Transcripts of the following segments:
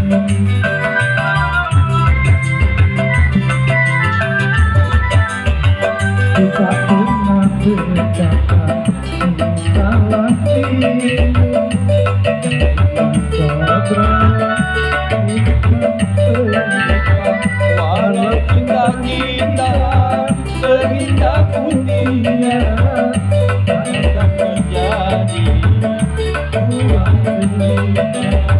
Kita pernah bercakap salah dirimu, walau cinta kita seindah dunia akan menjadi buah derita.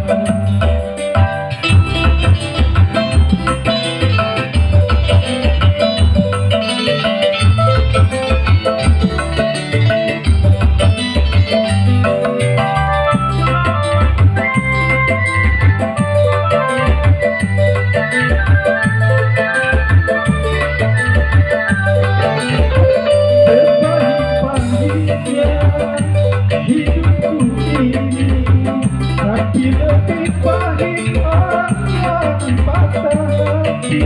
Tapi lebih baik orang yang patah hati.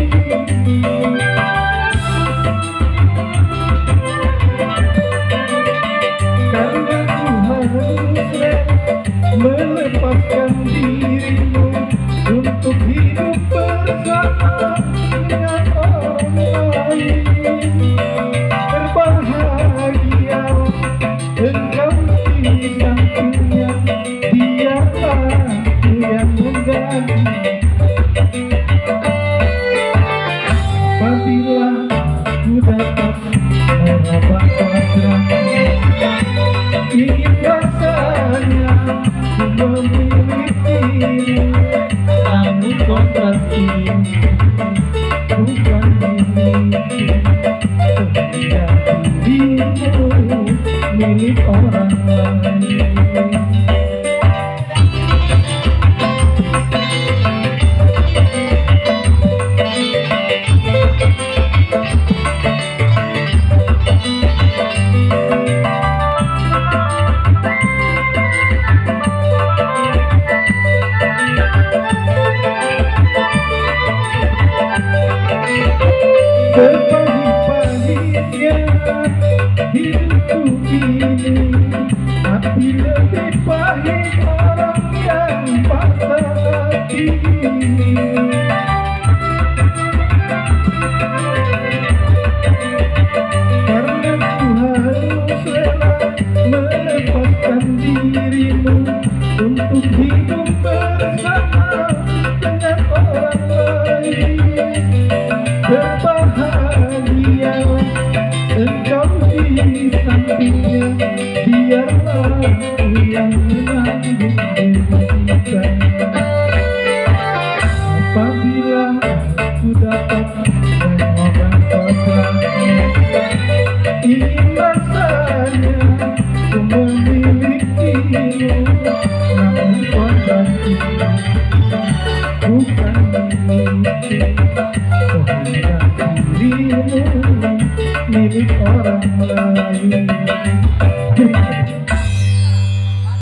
Karena ku harus melepaskan dirimu untuk hidup bersama dengan orang lain. Berbahagia engkau di sampingnya, biarlah aku yang mengganti. Apabila ku dapat meraba kodratmu, ingin rasanya ku memilikimu. Namun kontrak ini Bukan milikku, sehingga dirimu milik orang lain. Berpahit-pahitnya hidupku ini, tapi lebih pahit orang yang patah hati. Karena ku harus rela melepaskan dirimu untuk hidup bersama dengan orang lain. Berbahagia engkau di sampingnya, biarlah aku yang menanggung derita. Apabila aku dapat mengobati kodratmu, ingin rasanya ku memilikimu. Namun kodrat itu bukan milikku, sehingga dirimu milik orang lain.